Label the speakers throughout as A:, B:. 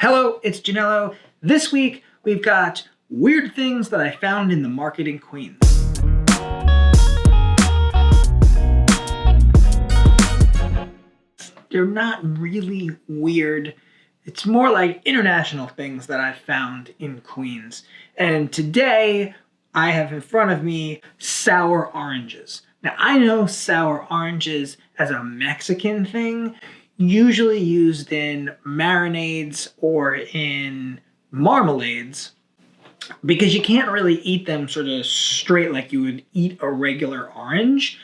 A: Hello, it's Janello. This week we've got weird things that I found in the market in Queens. They're not really weird. It's more like international things that I've found in Queens. And today I have in front of me sour oranges. Now I know sour oranges as a Mexican thing, usually used in marinades or in marmalades, because you can't really eat them sort of straight like you would eat a regular orange.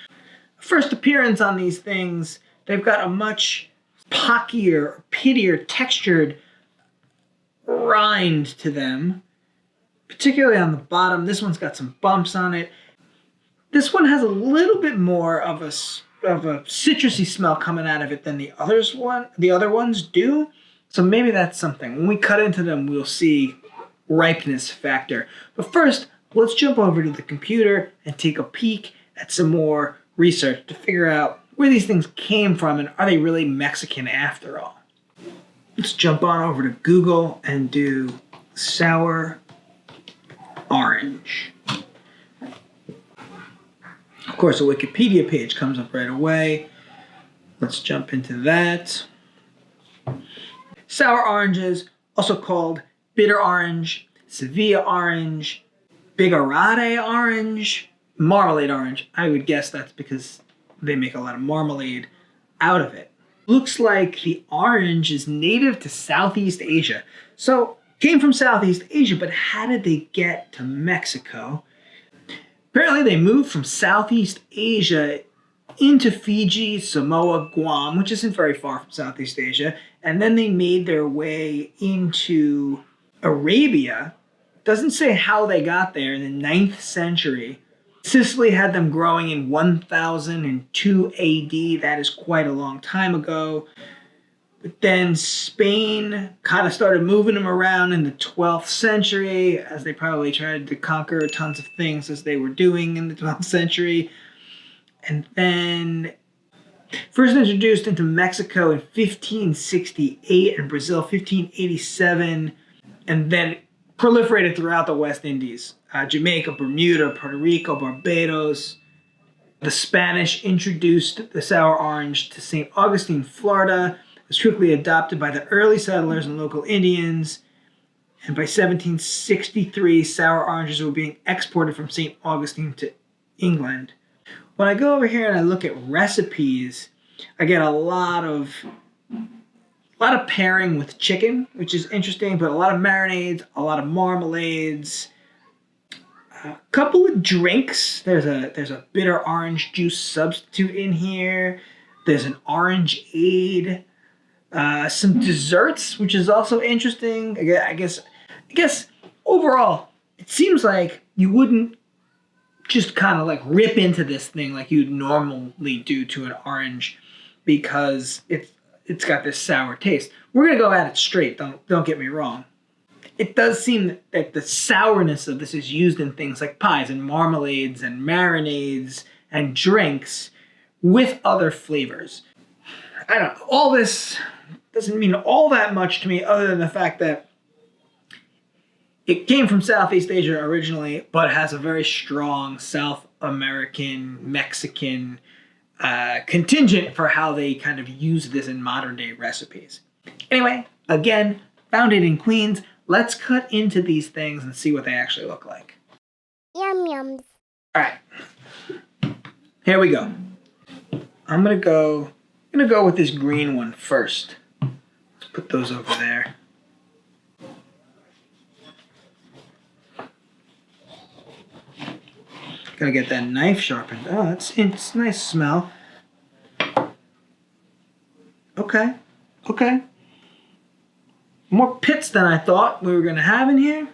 A: First appearance on these things, they've got a much pockier, pittier textured rind to them, particularly on the bottom. This one's got some bumps on it. This one has a little bit more of a citrusy smell coming out of it than the other ones do. So maybe that's something. When we cut into them, we'll see ripeness factor. But first, let's jump over to the computer and take a peek at some more research to figure out where these things came from and are they really Mexican after all. Let's jump on over to Google and do sour orange. Of course, a Wikipedia page comes up right away. Let's jump into that. Sour oranges, also called bitter orange, Sevilla orange, bigarade orange, marmalade orange. I would guess that's because they make a lot of marmalade out of it. Looks like the orange is native to Southeast Asia. So, came from Southeast Asia, but how did they get to Mexico? Apparently they moved from Southeast Asia into Fiji, Samoa, Guam, which isn't very far from Southeast Asia, and then they made their way into Arabia. Doesn't say how they got there in the 9th century. Sicily had them growing in 1002 AD. That is quite a long time ago. But then Spain kind of started moving them around in the 12th century, as they probably tried to conquer tons of things as they were doing in the 12th century. And then first introduced into Mexico in 1568 and Brazil 1587, and then proliferated throughout the West Indies. Jamaica, Bermuda, Puerto Rico, Barbados. The Spanish introduced the sour orange to St. Augustine, Florida. It was quickly adopted by the early settlers and local Indians. And by 1763, sour oranges were being exported from St. Augustine to England. When I go over here and I look at recipes, I get a lot of pairing with chicken, which is interesting, but a lot of marinades, a lot of marmalades, a couple of drinks. There's a bitter orange juice substitute in here. There's an orangeade. Some desserts, which is also interesting. I guess overall, it seems like you wouldn't just kind of like rip into this thing like you'd normally do to an orange, because it's got this sour taste. We're gonna go at it straight. Don't get me wrong. It does seem that the sourness of this is used in things like pies and marmalades and marinades and drinks with other flavors. I don't know. All this doesn't mean all that much to me, other than the fact that it came from Southeast Asia originally, but has a very strong South American, Mexican contingent for how they kind of use this in modern day recipes. Anyway, again, found it in Queens. Let's cut into these things and see what they actually look like.
B: Yum yums.
A: All right, here we go. I'm gonna go with this green one first. Let's put those over there. Gotta get that knife sharpened. Oh, it's a nice smell. Okay. More pits than I thought we were gonna have in here.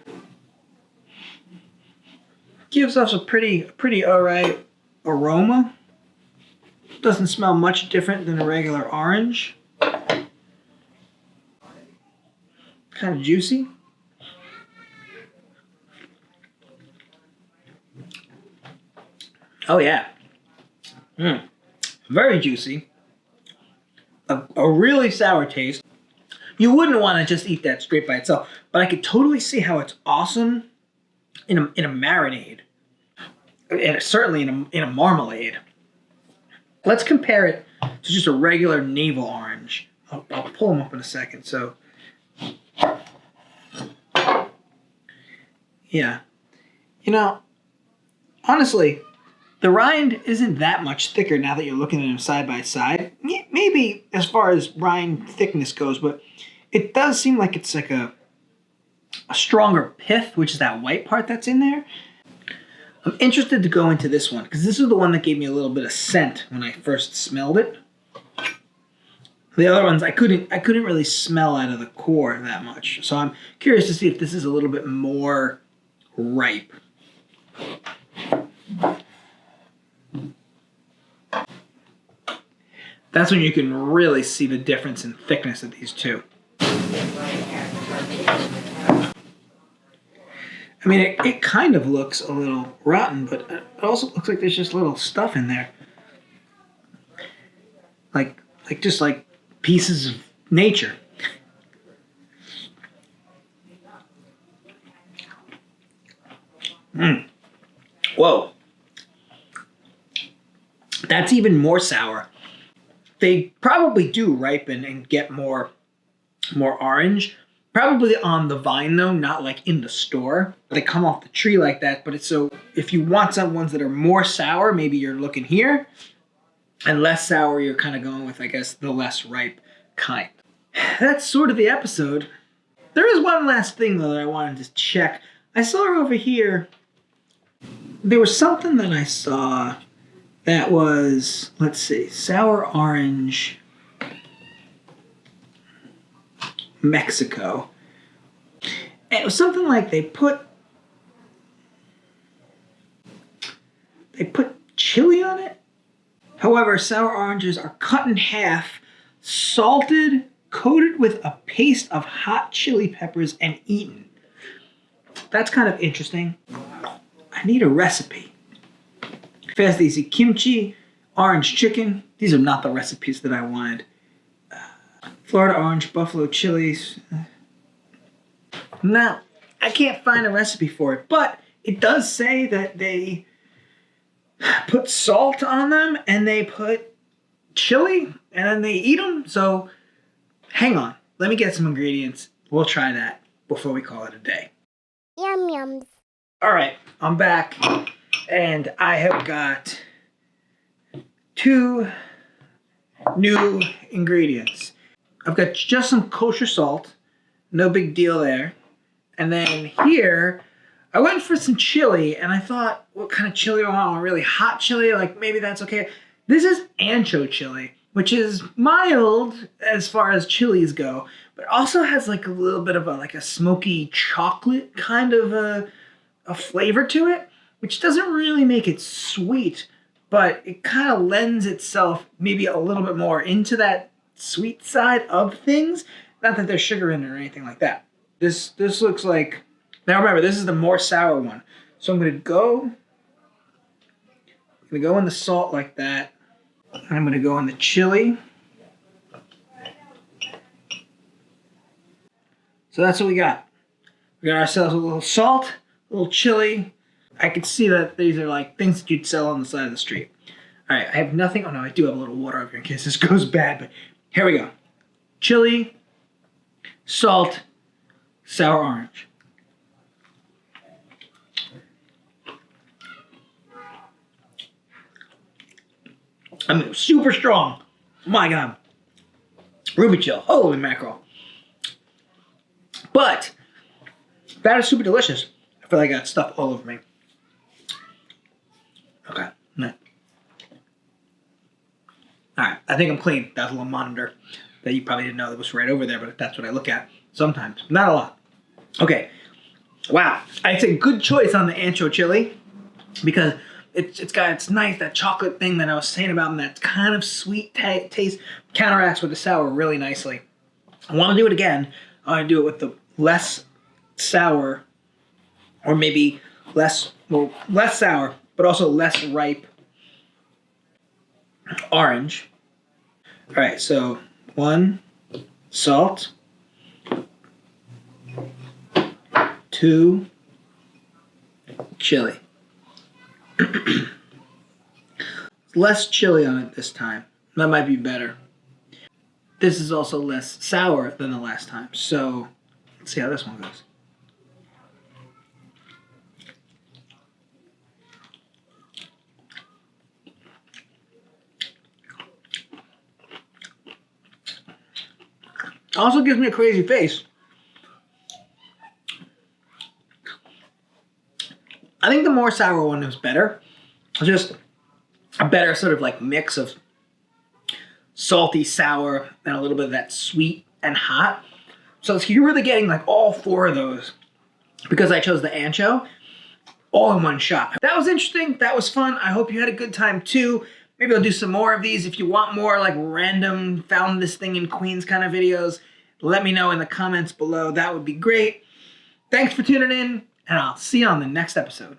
A: Gives us a pretty alright aroma. Doesn't smell much different than a regular orange. Kind of juicy. Oh yeah. Very juicy. A really sour taste. You wouldn't want to just eat that straight by itself, but I could totally see how it's awesome in a marinade, and certainly in a marmalade. Let's compare it to just a regular Navel orange. I'll pull them up in a second. So, yeah, honestly, the rind isn't that much thicker now that you're looking at them side by side. Maybe as far as rind thickness goes, but it does seem like it's like a stronger pith, which is that white part that's in there. I'm interested to go into this one because this is the one that gave me a little bit of scent when I first smelled it. The other ones I couldn't really smell out of the core that much. So I'm curious to see if this is a little bit more ripe. That's when you can really see the difference in thickness of these two. I mean, it kind of looks a little rotten, but it also looks like there's just little stuff in there. Like pieces of nature. Whoa. That's even more sour. They probably do ripen and get more orange. Probably on the vine though, not like in the store. They come off the tree like that, but it's so if you want some ones that are more sour, maybe you're looking here. And less sour, you're kind of going with, I guess, the less ripe kind. That's sort of the episode. There is one last thing though that I wanted to check. I saw over here. There was something that I saw that was, let's see, sour orange, Mexico. And it was something like they put chili on it. However, sour oranges are cut in half, salted, coated with a paste of hot chili peppers, and eaten. That's kind of interesting. I need a recipe. Fast easy kimchi, orange chicken. These are not the recipes that I wanted. Florida orange, buffalo chilies. Now, I can't find a recipe for it, but it does say that they put salt on them and they put chili and then they eat them. So hang on, let me get some ingredients. We'll try that before we call it a day.
B: Yum yums.
A: All right, I'm back and I have got 2 new ingredients. I've got just some kosher salt, no big deal there. And then here, I went for some chili, and I thought, what kind of chili do I want? Really hot chili? Like, maybe that's okay. This is ancho chili, which is mild as far as chilies go, but also has like a little bit of a smoky chocolate kind of a flavor to it, which doesn't really make it sweet, but it kind of lends itself maybe a little bit more into that sweet side of things. Not that there's sugar in it or anything like that. This looks like, now remember, this is the more sour one. So I'm gonna go in the salt like that. And I'm gonna go in the chili. So that's what we got. We got ourselves a little salt, a little chili. I could see that these are like things that you'd sell on the side of the street. All right, I have nothing. Oh no, I do have a little water over here in case this goes bad, but here we go. Chili, salt, sour orange. I mean, super strong. My God. Ruby chill. Holy mackerel. But that is super delicious. I feel like I got stuff all over me. Okay. No. Alright, I think I'm clean. That was a little monitor that you probably didn't know that was right over there, but that's what I look at sometimes. Not a lot. Okay. Wow. It's a good choice on the ancho chili because it's nice, that chocolate thing that I was saying about, and that kind of sweet taste counteracts with the sour really nicely. I want to do it again. I want to do it with the less sour, or maybe less sour, but also less ripe orange. All right, so 1, salt, too chili. Less chili on it this time. That might be better. This is also less sour than the last time. So let's see how this one goes. Also gives me a crazy face. I think the more sour one is better. Just a better sort of like mix of salty, sour, and a little bit of that sweet and hot. So you're really getting like all four of those because I chose the ancho all in one shot. That was interesting. That was fun. I hope you had a good time too. Maybe I'll do some more of these. If you want more like random found this thing in Queens kind of videos, let me know in the comments below. That would be great. Thanks for tuning in, and I'll see you on the next episode.